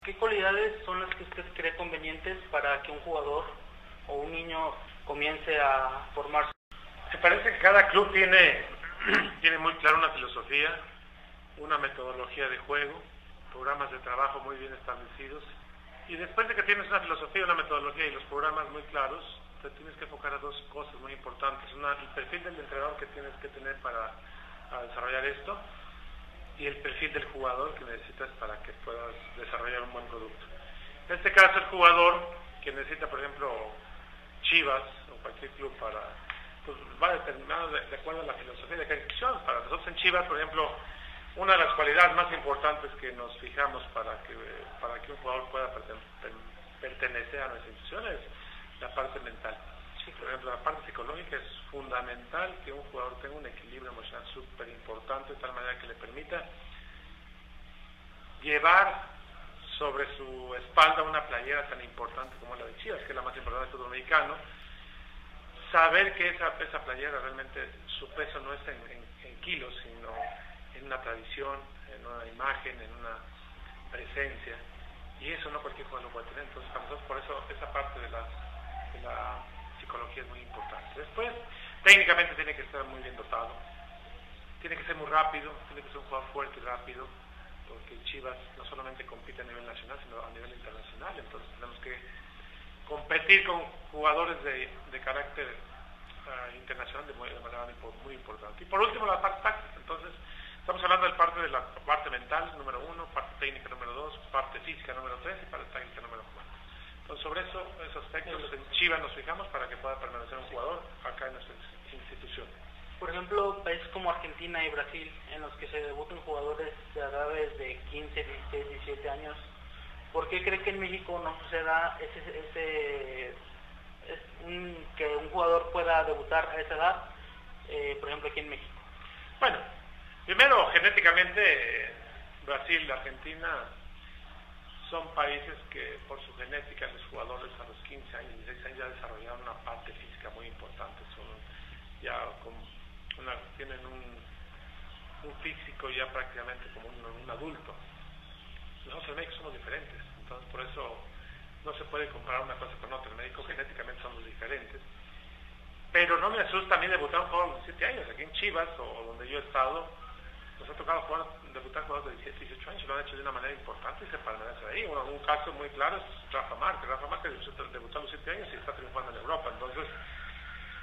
¿qué cualidades son las que usted cree convenientes para que un jugador o un niño comience a formarse? Me parece que cada club tiene muy claro una filosofía, una metodología de juego, programas de trabajo muy bien establecidos, y después de que tienes una filosofía, una metodología y los programas muy claros, te tienes que enfocar a dos cosas muy importantes. El perfil del entrenador que tienes que tener para desarrollar esto, y el perfil del jugador que necesitas para que puedas desarrollar un buen producto. En este caso, el jugador que necesita, por ejemplo, Chivas o cualquier club pues va determinado de acuerdo a la filosofía de cada institución. Para nosotros en Chivas, por ejemplo, una de las cualidades más importantes que nos fijamos para que un jugador pueda pertenecer a nuestra institución es la parte mental. Por ejemplo, la parte psicológica es fundamental, que un jugador tenga un equilibrio emocional súper importante, de tal manera que le permita llevar sobre su espalda una playera tan importante como la de Chivas, que es la más importante del fútbol mexicano. Saber que esa playera realmente su peso no es en kilos, sino en una tradición, en una imagen, en una presencia, y eso no cualquier jugador lo puede tener. Entonces, para nosotros, por eso esa parte de la psicología es muy importante. Después, técnicamente tiene que estar muy bien dotado, tiene que ser muy rápido, tiene que ser un jugador fuerte y rápido, porque Chivas no solamente compite a nivel nacional, sino a nivel internacional. Entonces tenemos que competir con jugadores de carácter internacional de manera muy importante. Y por último, la parte táctica. Entonces, estamos hablando de la parte mental, número 1, parte técnica, número 2, parte física, número 3, y parte táctica, número 4. Entonces, sobre esos aspectos en Chivas nos fijamos para que pueda permanecer un jugador acá en nuestra institución. Por ejemplo, países como Argentina y Brasil, en los que se debutan jugadores de edades de 15, 16, 17 años, ¿por qué cree que en México no suceda que un jugador pueda debutar a esa edad, por ejemplo, aquí en México? Bueno, primero, genéticamente, Brasil, Argentina son países que por su genética los jugadores a los 15 años, 16 años ya desarrollaron una parte física muy importante, tienen un físico ya prácticamente como un adulto. Nosotros en México somos diferentes, entonces por eso no se puede comparar una cosa con otra. En México genéticamente somos diferentes, pero no me asusta a mí debutar un jugador de 17 años. Aquí en Chivas, o donde yo he estado, nos ha tocado debutar jugadores de 17, 18 años, y lo han hecho de una manera importante y se permanece ahí. Un caso muy claro es Rafa Márquez. Rafa Márquez debutó a los 7 años y está triunfando en Europa. Entonces,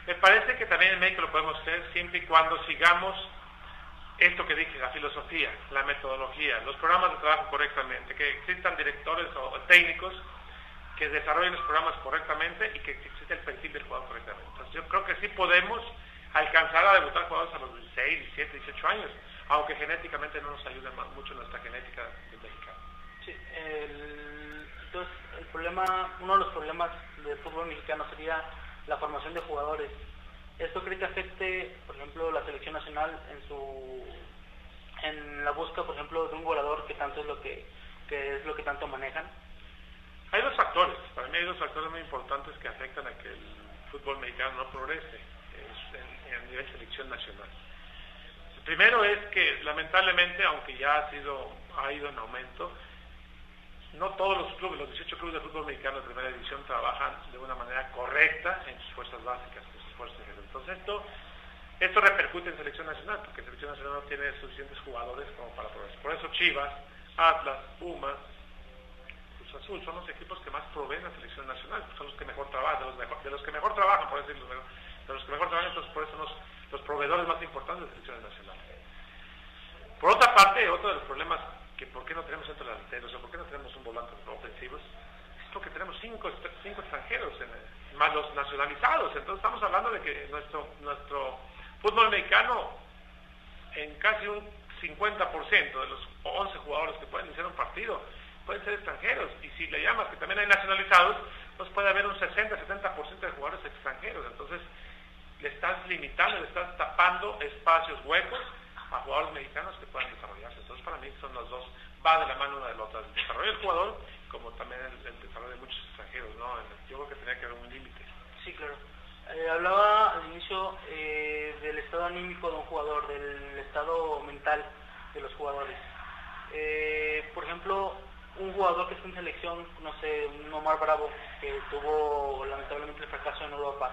me parece que también en México lo podemos hacer siempre y cuando sigamos esto que dije, la filosofía, la metodología, los programas de trabajo correctamente, que existan directores o técnicos que desarrollen los programas correctamente y que exista el perfil del jugador correctamente. Entonces, yo creo que sí podemos alcanzar a debutar jugadores a los 16, 17, 18 años, aunque genéticamente no nos ayude mucho nuestra genética del mexicano. Sí, entonces uno de los problemas del fútbol mexicano sería la formación de jugadores. ¿Esto cree que afecte, por ejemplo, la selección nacional en la búsqueda, por ejemplo, de un goleador que es lo que tanto manejan? Hay dos factores, para mí hay dos factores muy importantes que afectan a que el fútbol mexicano no progrese a nivel selección nacional. El primero es que lamentablemente, aunque ya ha ido en aumento, no todos los clubes, los 18 clubes de fútbol mexicano de primera división trabajan de una manera correcta en sus fuerzas básicas, en sus fuerzas generales. Entonces esto repercute en selección nacional, porque selección nacional no tiene suficientes jugadores como para progresar. Por eso Chivas, Atlas, Pumas, Cruz Azul son los equipos que más proveen a selección nacional, son los que mejor trabajan, de los que mejor trabajan, por decirlo, de los que mejor trabajan. Entonces por eso los proveedores más importantes de selecciones nacionales. Por otra parte, otro de los problemas que por qué no tenemos centros delanteros o por qué no tenemos un volante ofensivos es porque tenemos cinco extranjeros más los nacionalizados. Entonces estamos hablando de que nuestro fútbol mexicano, en casi un 50% de los 11 jugadores que pueden iniciar un partido pueden ser extranjeros, y si le llamas que también hay nacionalizados, pues puede haber un 60-70% de jugadores extranjeros. Entonces le estás limitando, le estás tapando espacios huecos a jugadores mexicanos que puedan desarrollarse. Entonces para mí son los dos, va de la mano una de la otra, el desarrollo del jugador como también el desarrollo de muchos extranjeros, ¿no? Yo creo que tenía que haber un límite. Sí, claro. Hablaba al inicio del estado anímico de un jugador, del estado mental de los jugadores. Por ejemplo, un jugador que está en selección, no sé, un Omar Bravo, que tuvo lamentablemente el fracaso en Europa,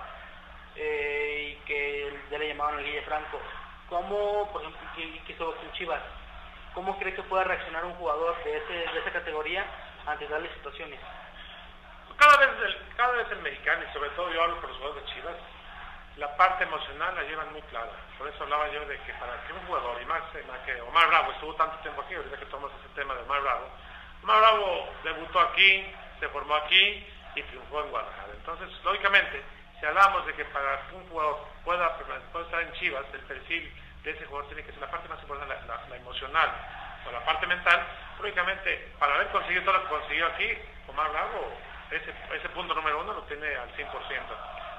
y que ya le llamaban el Guille Franco, ¿cómo, por ejemplo, que estuvo con Chivas, cómo cree que pueda reaccionar un jugador de esa categoría ante tales situaciones? Cada vez el mexicano, y sobre todo yo hablo por los jugadores de Chivas, la parte emocional la llevan muy clara. Por eso hablaba yo de que para que un jugador, y más que Omar Bravo estuvo tanto tiempo aquí, ahorita que tomamos ese tema de Omar Bravo debutó aquí, se formó aquí y triunfó en Guadalajara. Entonces, lógicamente, si hablamos de que para que un jugador pueda estar en Chivas, el perfil de ese jugador tiene que ser la parte más importante, la emocional o la parte mental. Lógicamente, para haber conseguido todo lo que consiguió aquí, Omar Bravo, ese punto número 1 lo tiene al 100%.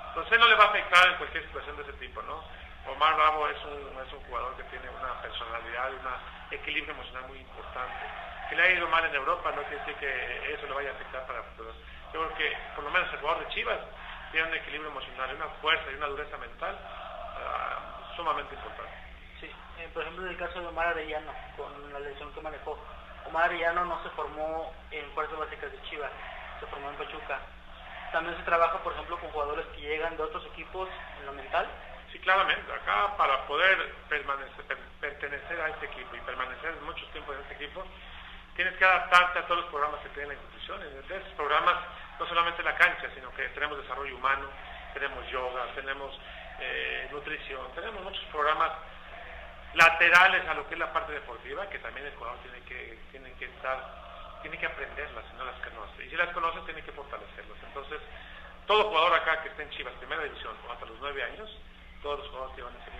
Entonces no le va a afectar en cualquier situación de ese tipo, ¿no? Omar Bravo es un jugador que tiene una personalidad, un equilibrio emocional muy importante. Que le ha ido mal en Europa no quiere decir que eso le vaya a afectar para el futuro. Yo creo que por lo menos el jugador de Chivas tiene un equilibrio emocional, una fuerza y una dureza mental sumamente importante. Sí, por ejemplo en el caso de Omar Arellano, con la lesión que manejó, Omar Arellano no se formó en fuerzas básicas de Chivas, se formó en Pachuca. También se trabaja, por ejemplo, con jugadores que llegan de otros equipos en lo mental. Sí, claramente. Acá para poder pertenecer a este equipo y permanecer mucho tiempo en este equipo, tienes que adaptarte a todos los programas que tiene la institución. De esos programas, no solamente la cancha, sino que tenemos desarrollo humano, tenemos yoga, tenemos nutrición, tenemos muchos programas laterales a lo que es la parte deportiva, que también el jugador tiene que aprenderlas, si no las conoce. Y si las conoce, tiene que fortalecerlas. Entonces, todo jugador acá que esté en Chivas, primera división, o hasta los 9 años, todos los jugadores que van a ser